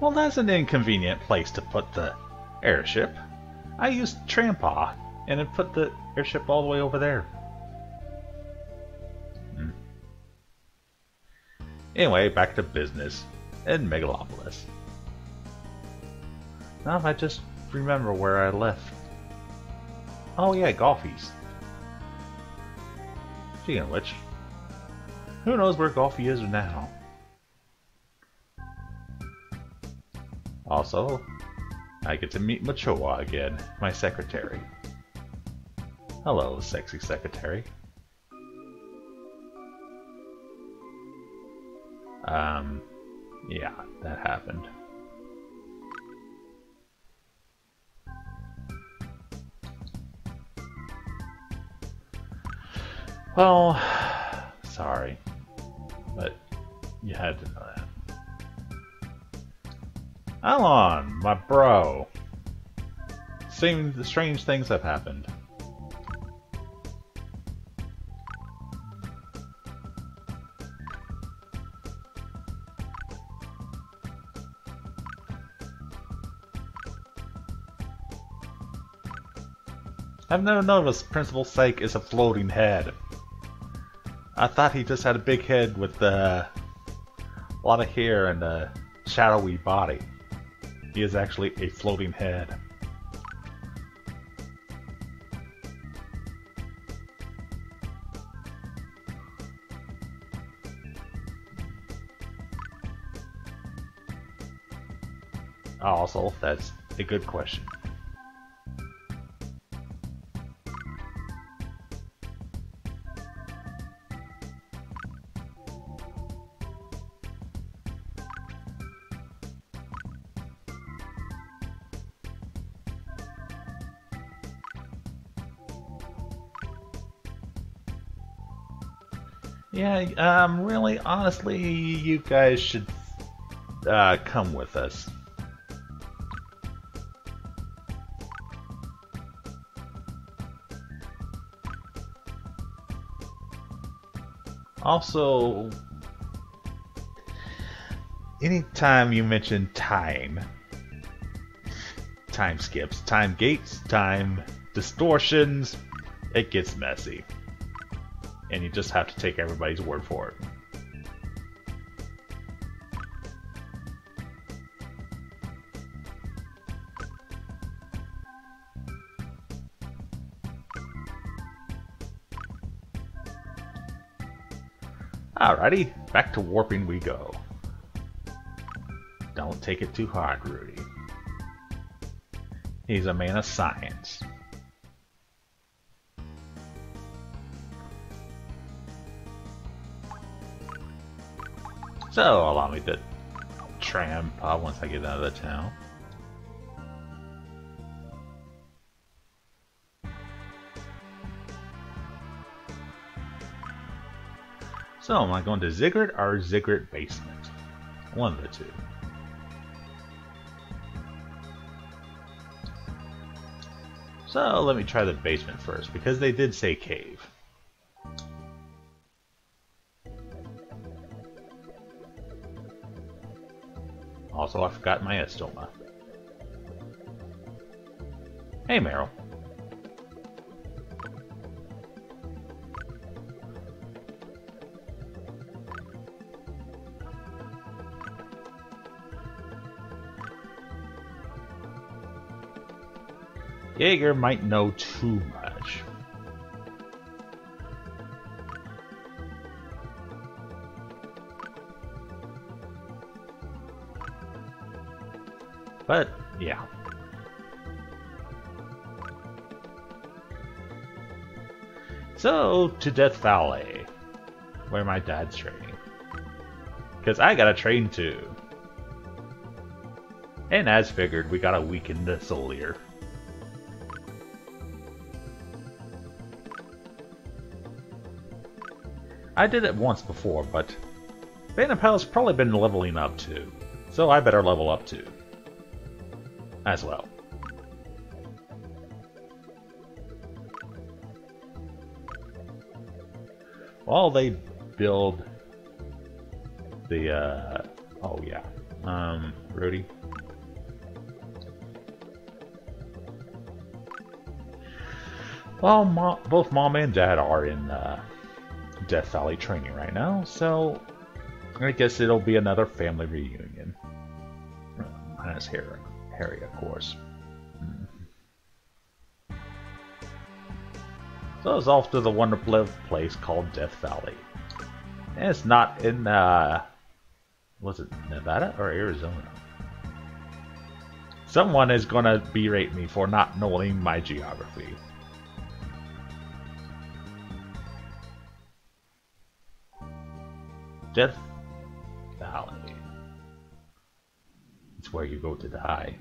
Well, that's an inconvenient place to put the airship. I used Trampa, and it put the airship all the way over there. Anyway, back to business in Megalopolis. Now if I just remember where I left. Oh yeah, Golfies. Speaking of which, who knows where Golfie is now? Also, I get to meet Machoa again, my secretary. Hello, sexy secretary. Yeah, that happened. Well, sorry, but you had to know that. Alon, my bro. Strange things have happened. I've never noticed Principal Psych is a floating head. I thought he just had a big head with a lot of hair and a shadowy body. He is actually a floating head. Also, that's a good question. Yeah, really, honestly, you guys should come with us. Also, anytime you mention time skips, time gates, time distortions, it gets messy. And you just have to take everybody's word for it. Alrighty, back to warping we go. Don't take it too hard, Rudy. He's a man of science. So, allow me to tram once I get out of the town. So, am I going to Ziggurat or Ziggurat Basement? One of the two. So, let me try the basement first, because they did say cave. Also, I forgot my estoma. Hey, Meryl. Jaeger might know too much. But, yeah. So, to Death Valley, where my dad's training. Because I gotta train too. And as figured, we gotta weaken the Souleater. I did it once before, but Vanderpel's probably been leveling up too. So I better level up too. As well. While they build the, oh yeah, Rudy. Well, both Mom and Dad are in Death Valley training right now, so I guess it'll be another family reunion. Minus Harry, of course. So it's off to the wonderful place called Death Valley. And it's not in, was it Nevada or Arizona? Someone is gonna berate me for not knowing my geography. Death Valley. It's where you go to die.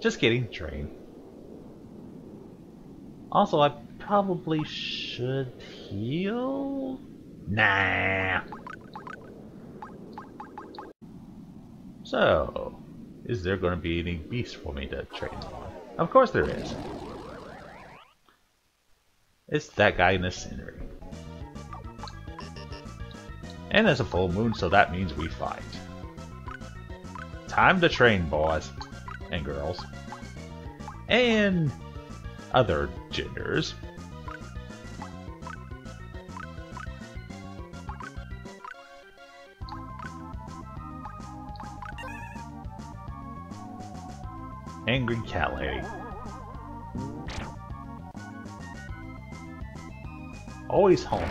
Just kidding, train. Also, I probably should heal? Nah. So, is there going to be any beasts for me to train on? Of course there is. It's that guy in the scenery. And it's a full moon, so that means we fight. Time to train, boys and girls. And other genders. Angry cat lady. Always home.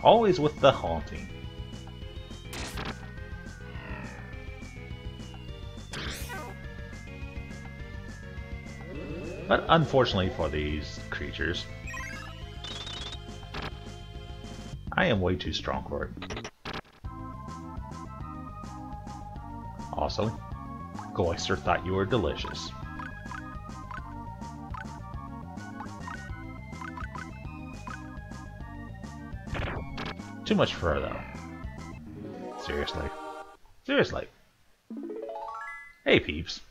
Always with the haunting. But unfortunately for these creatures, I am way too strong for it. Also, Gleister thought you were delicious. Too much fur, though. Seriously. Seriously. Hey, Peeps.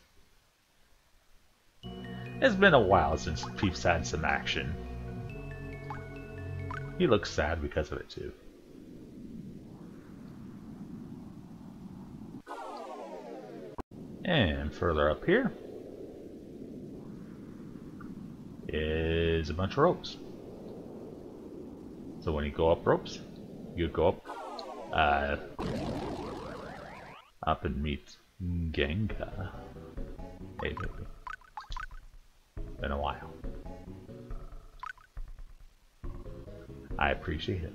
It's been a while since Peeps had some action. He looks sad because of it, too. And further up here is a bunch of ropes. So when you go up ropes, you go up and meet Genga. Hey, baby. Been a while. I appreciate it.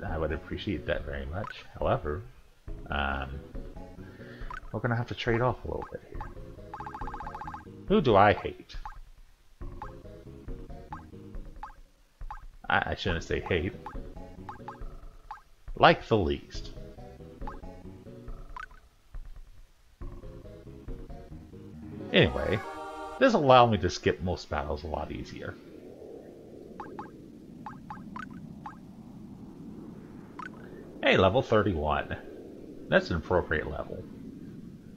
I would appreciate that very much. However, we're gonna have to trade off a little bit here. Who do I hate? I shouldn't say hate. Like the least. Anyway, this will allow me to skip most battles a lot easier. Hey, level 31. That's an appropriate level.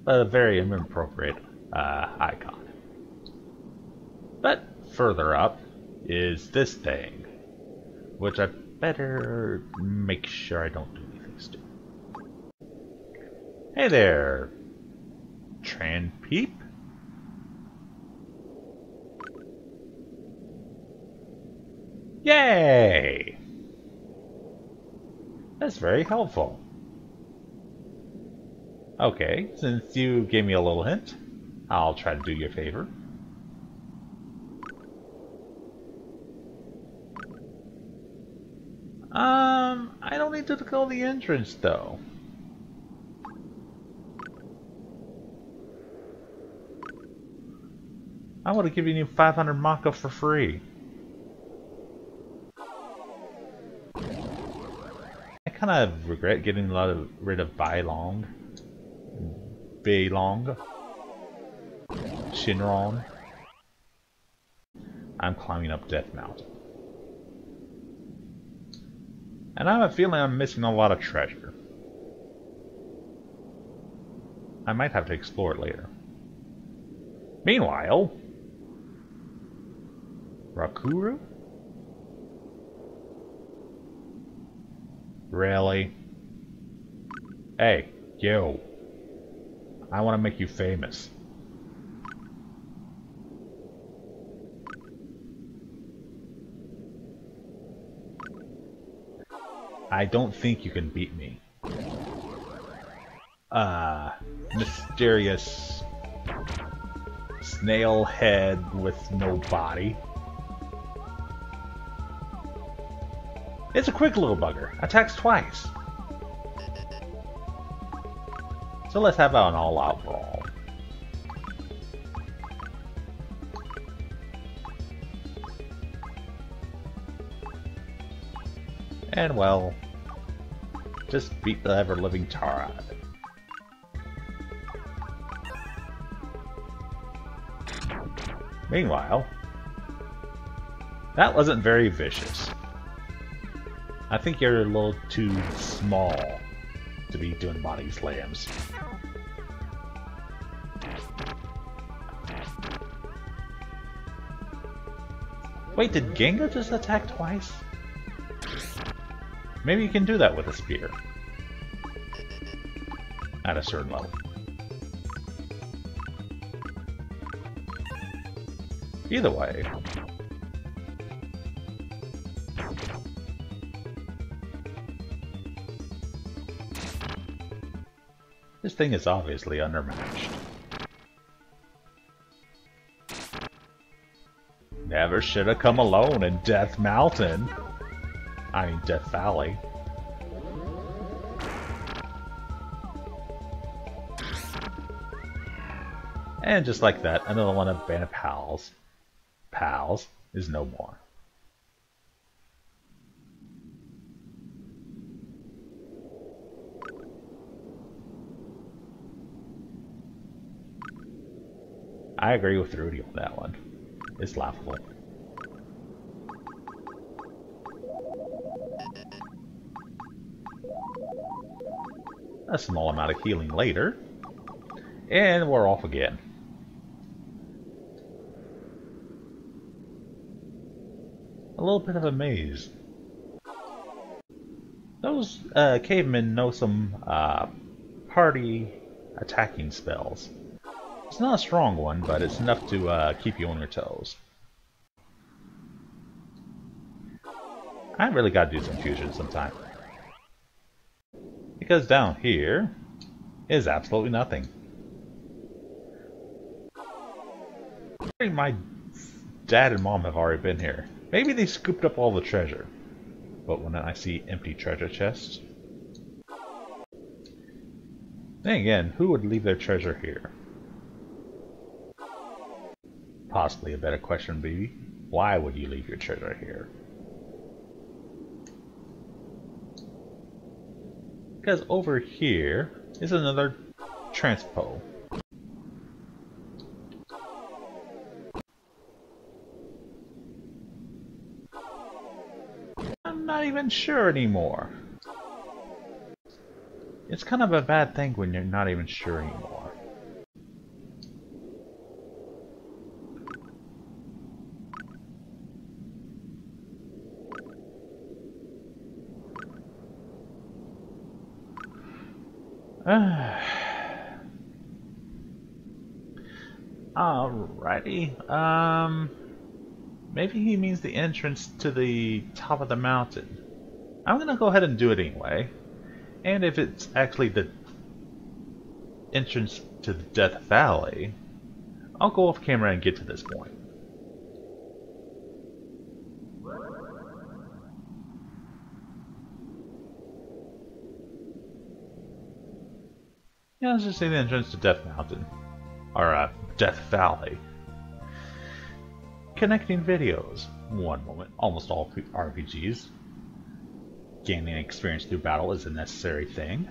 But a very inappropriate icon. But further up is this thing, which I better make sure I don't do anything stupid. Hey there, Tran Peep. Yay! That's very helpful. Okay, since you gave me a little hint, I'll try to do you a favor. I don't need to go to the entrance though. I would have given you 500 Magma for free. I kind of regret getting rid of Bailong, Shinron. I'm climbing up Death Mountain. And I have a feeling I'm missing a lot of treasure. I might have to explore it later. Meanwhile, Rakuru? Really? Hey, yo. I want to make you famous. I don't think you can beat me. Mysterious snail head with no body. It's a quick little bugger. Attacks twice. So let's have an all-out brawl. And well, just beat the ever-living tar out of it. Meanwhile, that wasn't very vicious. I think you're a little too small to be doing body slams. Wait, did Gengar just attack twice? Maybe you can do that with a spear. At a certain level. Either way. This thing is obviously undermatched. Never should have come alone in Death Mountain. I mean, Death Valley. And just like that, another one of Band of Pals is no more. I agree with Rudy on that one. It's laughable. A small amount of healing later, and we're off again. A little bit of a maze. Those cavemen know some party attacking spells. It's not a strong one, but it's enough to keep you on your toes. I really gotta do some fusion sometime. Because down here is absolutely nothing. My dad and mom have already been here. Maybe they scooped up all the treasure. But when I see empty treasure chests... Then again, who would leave their treasure here? Possibly a better question would be, why would you leave your treasure here? Because over here is another transpo. I'm not even sure anymore. It's kind of a bad thing when you're not even sure anymore. Alrighty. Maybe he means the entrance to the top of the mountain. I'm gonna go ahead and do it anyway. And if it's actually the entrance to the Death Valley, I'll go off camera and get to this point. Yeah, let's just say the entrance to Death Mountain. Or, Death Valley. Connecting videos. One moment. Almost all RPGs. Gaining experience through battle is a necessary thing.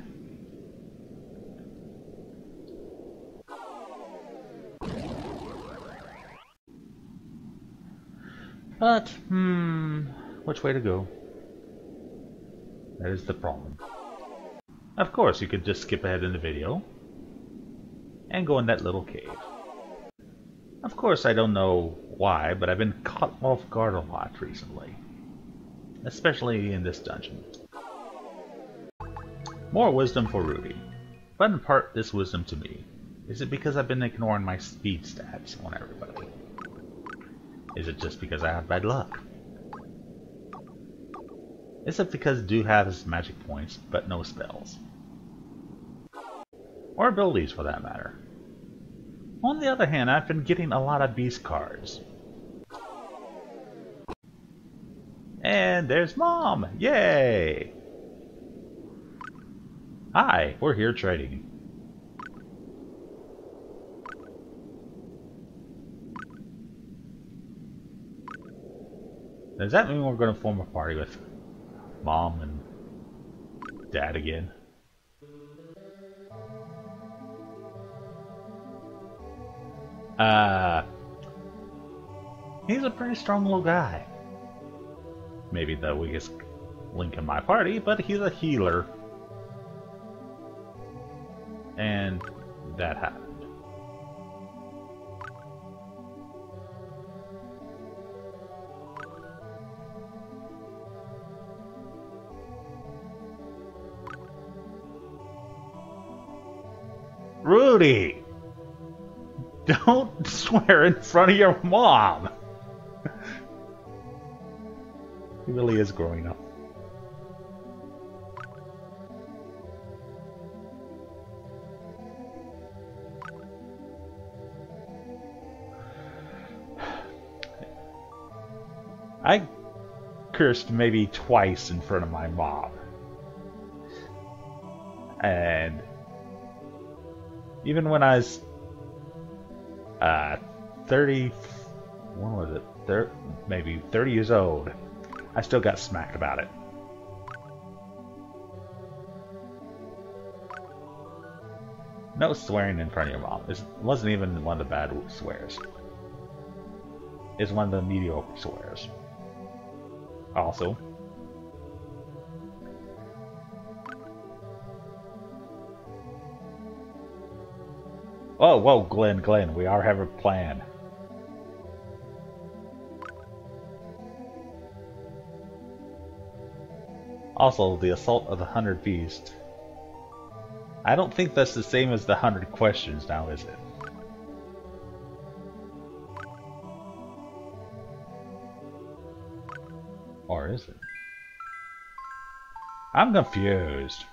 But, which way to go? That is the problem. Of course, you could just skip ahead in the video and go in that little cave. Of course, I don't know why, but I've been caught off guard a lot recently. Especially in this dungeon. More wisdom for Rudy. But impart this wisdom to me. Is it because I've been ignoring my speed stats on everybody? Is it just because I have bad luck? Is it because Dew has magic points, but no spells? Or abilities, for that matter. On the other hand, I've been getting a lot of beast cards. And there's Mom! Yay! Hi, we're here trading. Does that mean we're going to form a party with Mom and Dad again? He's a pretty strong little guy. Maybe the weakest link in my party, but he's a healer. And that happened. Rudy! Don't swear in front of your mom! He really is growing up. I cursed maybe twice in front of my mom. And even when I was 30, when was it? Maybe 30 years old, I still got smacked about it. No swearing in front of your mom. It wasn't even one of the bad swears. It's one of the mediocre swears. Also, whoa, Glenn, we are having a plan. Also, the assault of the 100 Beasts. I don't think that's the same as the 100 questions now, is it? Or is it? I'm confused.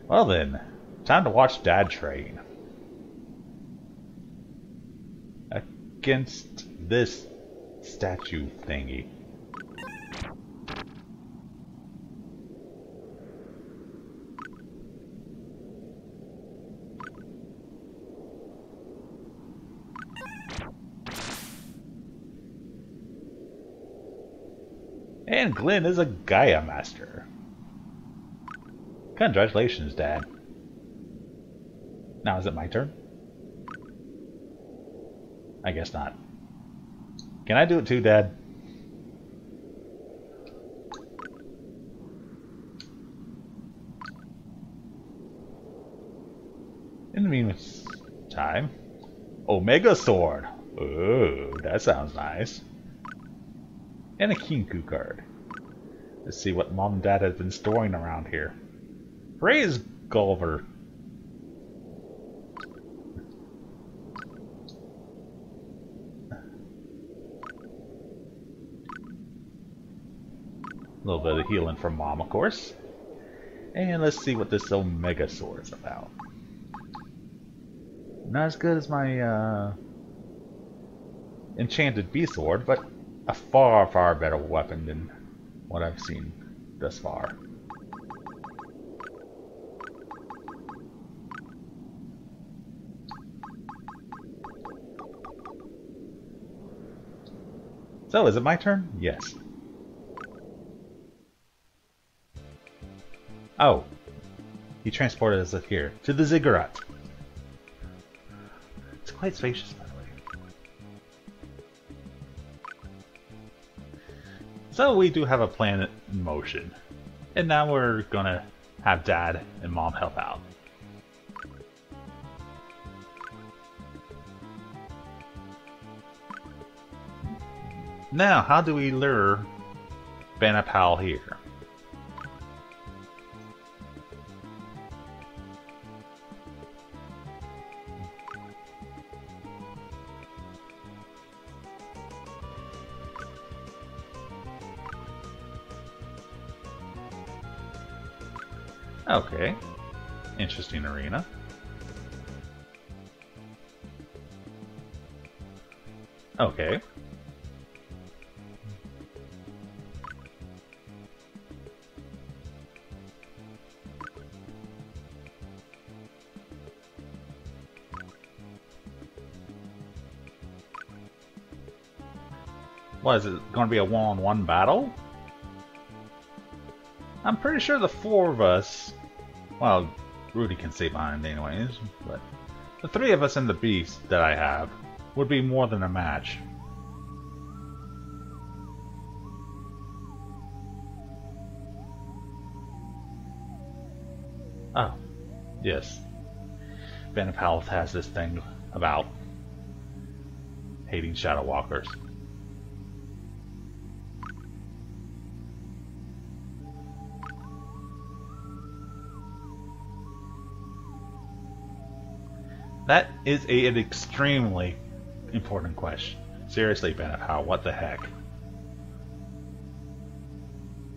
Well then, time to watch Dad train. Against this statue thingy. And Glenn is a Gaia Master. Congratulations, Dad. Now is it my turn? I guess not. Can I do it too, Dad? In the meantime, Omega Sword. Ooh, that sounds nice. And a Kinku card. Let's see what Mom and Dad have been storing around here. Praise Gulliver. A little bit of healing from Mom, of course. And let's see what this Omega Sword is about. Not as good as my Enchanted Beast Sword, but a far, far better weapon than what I've seen thus far. So, is it my turn? Yes. Oh. He transported us here, to the Ziggurat. It's quite spacious, by the way. So we do have a plan in motion. And now we're gonna have Dad and Mom help out. Now, how do we lure Banapal here? Okay. Interesting arena. Okay. What, is it going to be a one-on-one battle? I'm pretty sure the four of us, well, Rudy can stay behind anyways, but the three of us and the beast that I have would be more than a match. Oh, yes. Banapal has this thing about hating Shadow Walkers. That is an extremely important question. Seriously, Banapal, what the heck?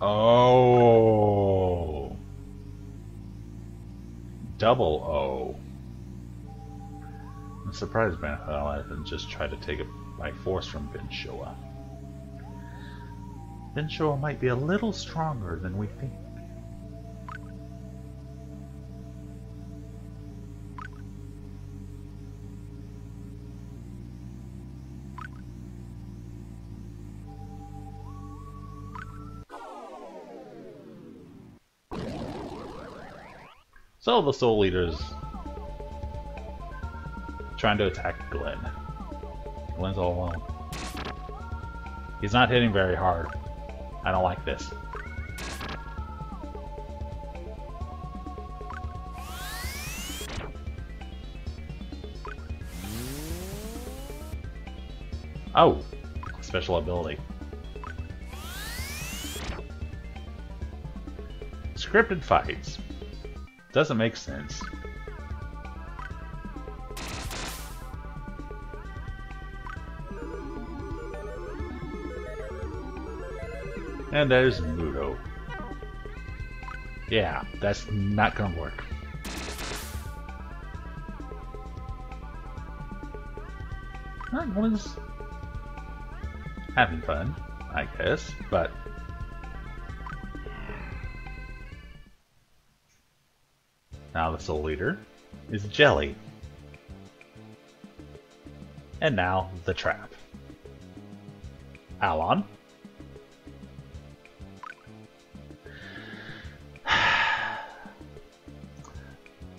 Oh. Double O. I'm surprised Banapal hasn't just tried to take it by force from Benshoa. Benshoa might be a little stronger than we think. So the Souleater's trying to attack Glenn. Glenn's all alone. He's not hitting very hard. I don't like this. Oh! Special ability. Scripted fights. Doesn't make sense. And there's Mudo. Yeah, that's not gonna work. Everyone's having fun, I guess, but now the Souleater is Jelly. And now the trap. Alon.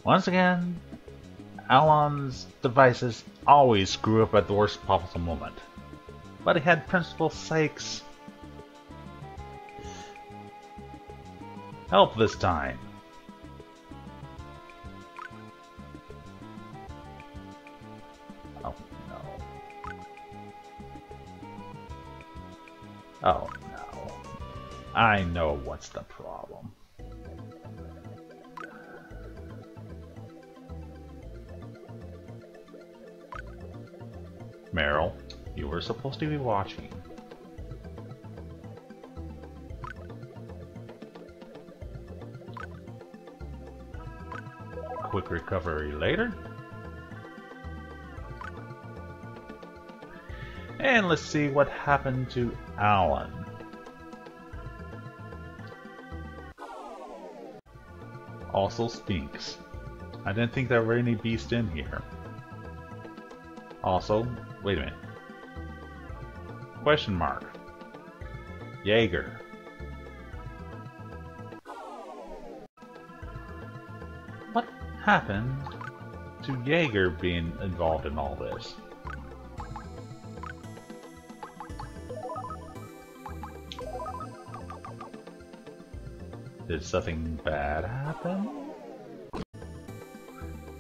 Once again, Alon's devices always screw up at the worst possible moment. But he had Principal Sake's help this time. Oh no. Oh no. I know what's the problem. Meryl, you were supposed to be watching. Quick recovery later. And let's see what happened to Alan. Also Sphinx. I didn't think there were any beasts in here. Also, wait a minute. Question mark. Jaeger. What happened to Jaeger being involved in all this? Did something bad happen?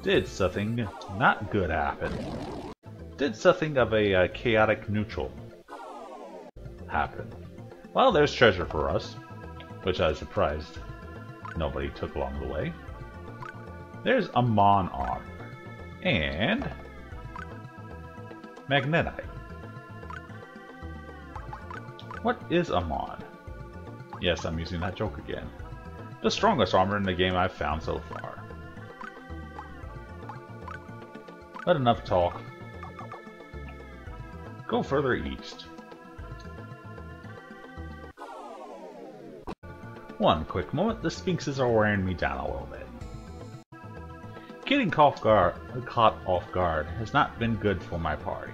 Did something not good happen? Did something of a chaotic neutral happen? Well, there's treasure for us, which I was surprised nobody took along the way. There's a Mon armor and Magnetite. What is a Mon? Yes, I'm using that joke again. The strongest armor in the game I've found so far. But enough talk. Go further east. One quick moment, the Sphinxes are wearing me down a little bit. Getting caught off guard has not been good for my party.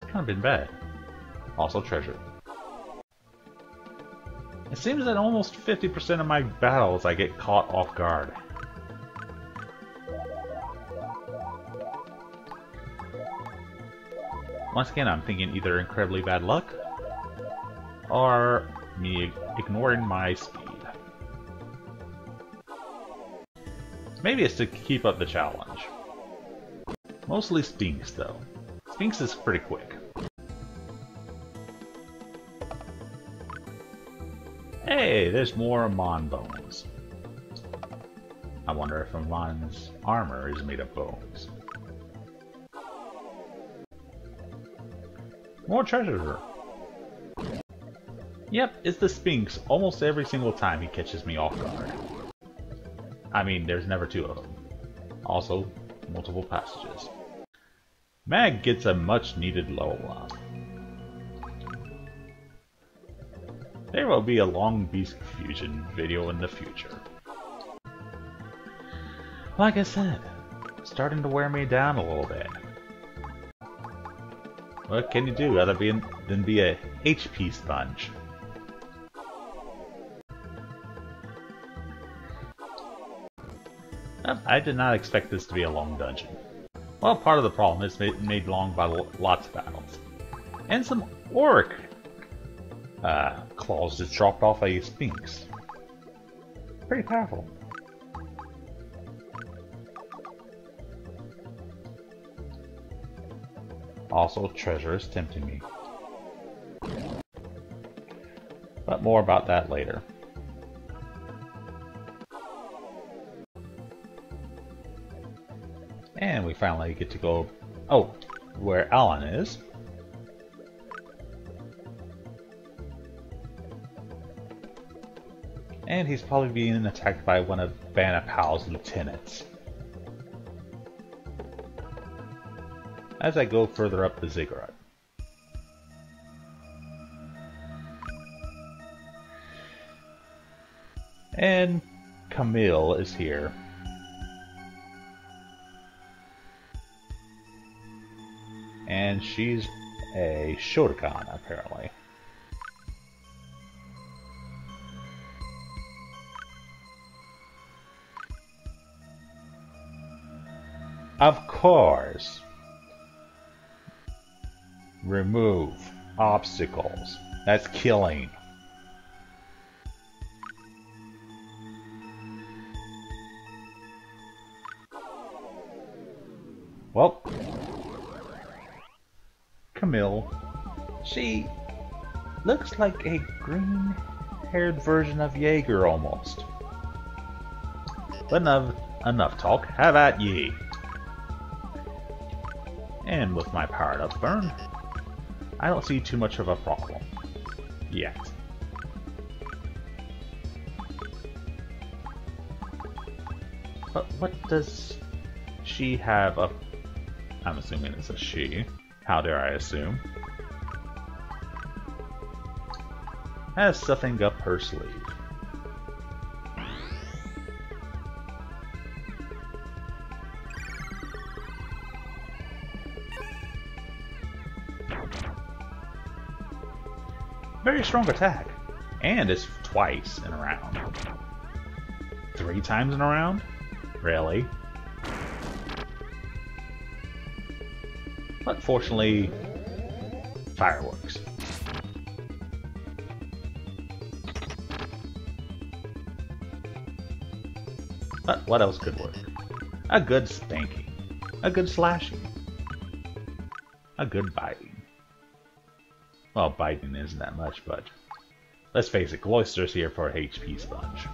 Kind of been bad. Also treasure. It seems that almost 50% of my battles I get caught off guard. Once again, I'm thinking either incredibly bad luck or me ignoring my speed. Maybe it's to keep up the challenge. Mostly Sphinx though. Sphinx is pretty quick. Hey, there's more Mon bones. I wonder if Mon's armor is made of bones. More treasure! Yep, it's the Sphinx almost every single time he catches me off guard. I mean, there's never two of them. Also, multiple passages. Mag gets a much needed level up. There will be a long Beast Fusion video in the future. Like I said, starting to wear me down a little bit. What can you do other than be a HP sponge? I did not expect this to be a long dungeon. Well, part of the problem is made long by lots of battles. And some Auric claws just dropped off a Sphinx. Pretty powerful. Also, treasure is tempting me. But more about that later. And we finally get to go, where Alan is. And he's probably being attacked by one of Banapal's lieutenants. As I go further up the ziggurat. And Camille is here. And she's a Shotokan, apparently. Of course. Remove obstacles. That's killing. Well, Camille, she looks like a green-haired version of Jaeger almost. But enough talk. Have at ye. And with my powered up burn, I don't see too much of a problem. Yet. But what does she have up? I'm assuming it's a she. How dare I assume? Has something up her sleeve. Very strong attack. And it's twice in a round. 3 times in a round? Really? But fortunately, fireworks. But what else could work? A good spanking. A good slashing. A good biting. Well, biting isn't that much, but let's face it, Cloyster's here for a HP sponge.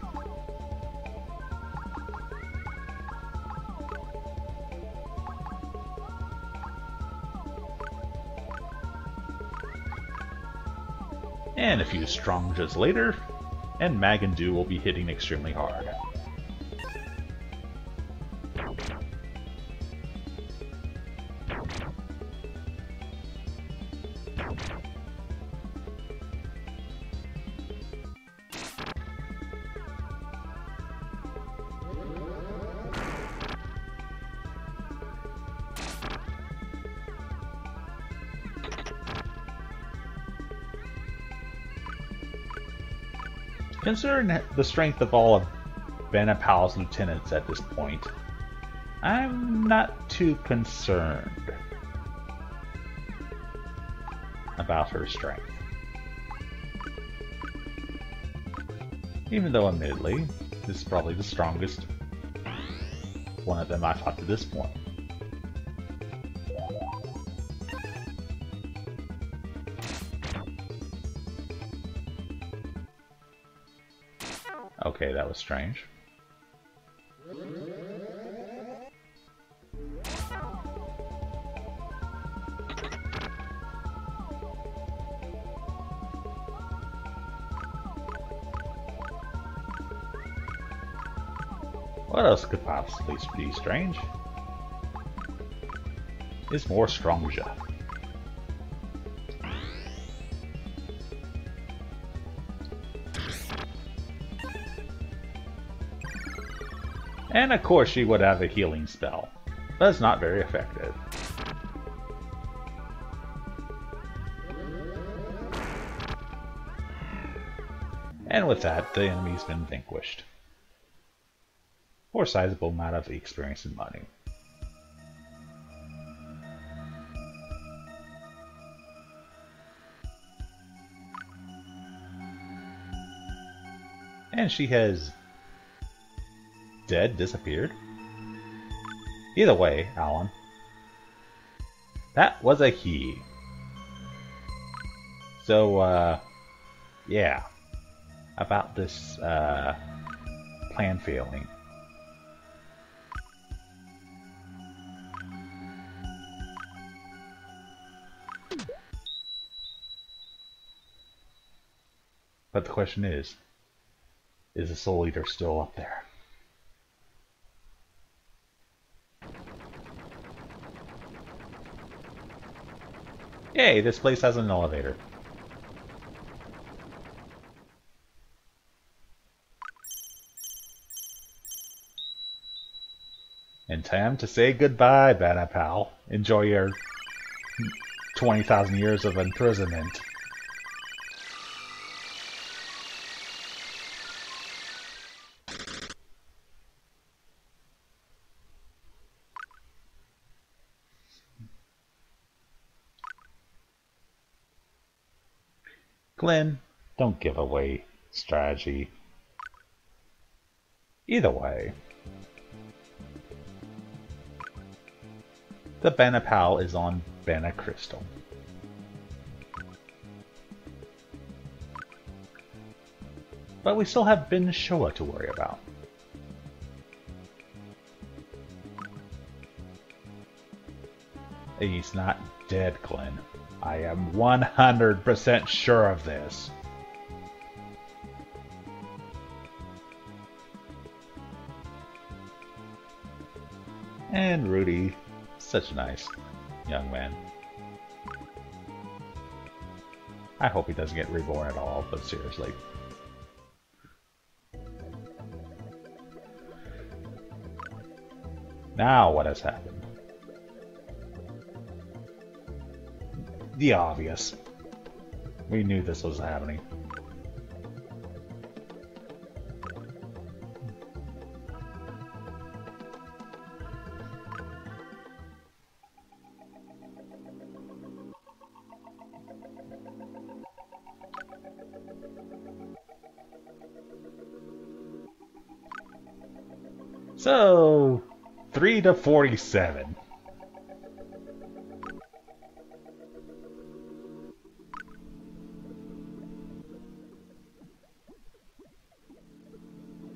And a few stronges later, and Mag and Dew will be hitting extremely hard. Considering the strength of all of Benapal's lieutenants at this point, I'm not too concerned about her strength. Even though, admittedly, this is probably the strongest one of them I've fought to this point. Okay, that was strange. What else could possibly be strange? Is more Strongja. And of course she would have a healing spell, but it's not very effective. And with that, the enemy's been vanquished. For a sizable amount of experience and money. And she has disappeared. Either way, Alan, that was a he. So, yeah, about this plan failing. But the question is the Souleater still up there? Yay, this place has an elevator. And time to say goodbye, Benapal. Enjoy your 20,000 years of imprisonment. Glenn, don't give away strategy. Either way, the Benapal is on Crystal. But we still have Ben Showa to worry about. He's not dead, Glenn. I am 100% sure of this. And Rudy, such a nice young man. I hope he doesn't get reborn at all, but seriously. Now what has happened? The obvious. We knew this was happening. So, 3 to 47.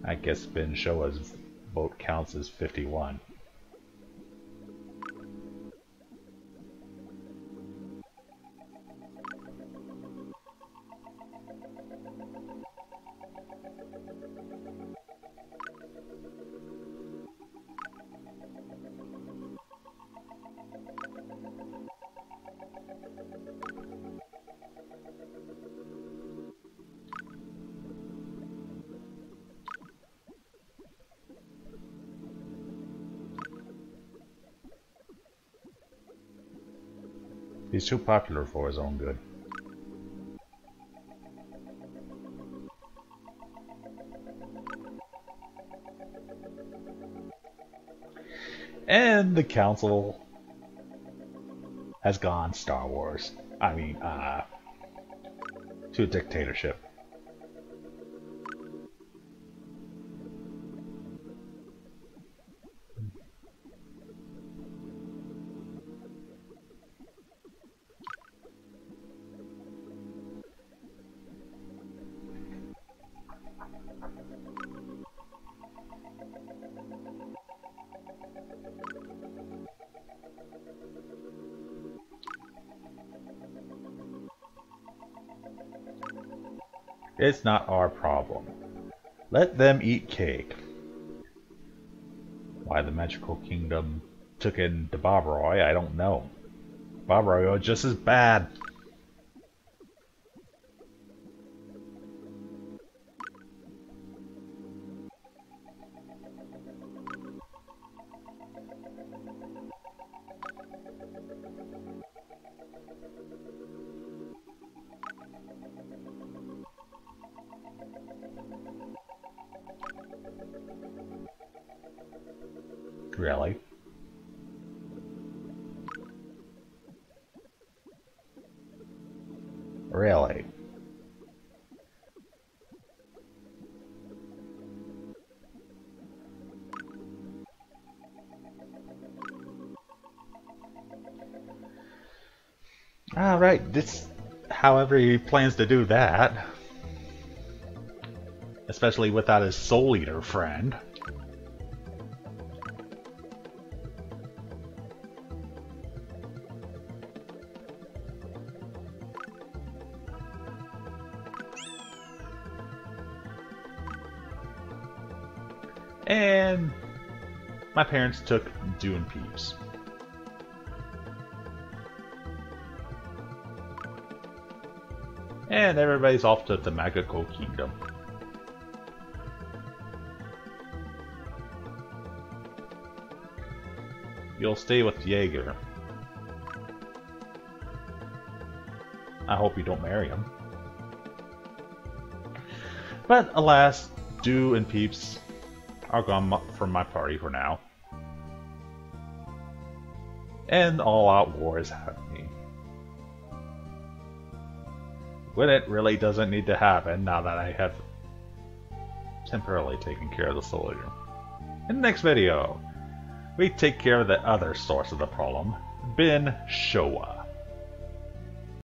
I guess Ben Showa's vote counts as 51. He's too popular for his own good. And the council has gone Star Wars. I mean, to a dictatorship. It's not our problem. Let them eat cake. Why the Magical Kingdom took in the Bob Roy, I don't know. Bob Roy are just as bad. Really? Really? Alright, this... however he plans to do that. Especially without his Souleater friend. And my parents took Dune Peeps. And everybody's off to the Magical Kingdom. You'll stay with Jaeger. I hope you don't marry him. But alas, Dew and Peeps are gone from my party for now. And all-out war is happening. When it really doesn't need to happen now that I have temporarily taken care of the Souleater. In the next video, we take care of the other source of the problem, Ben Showa.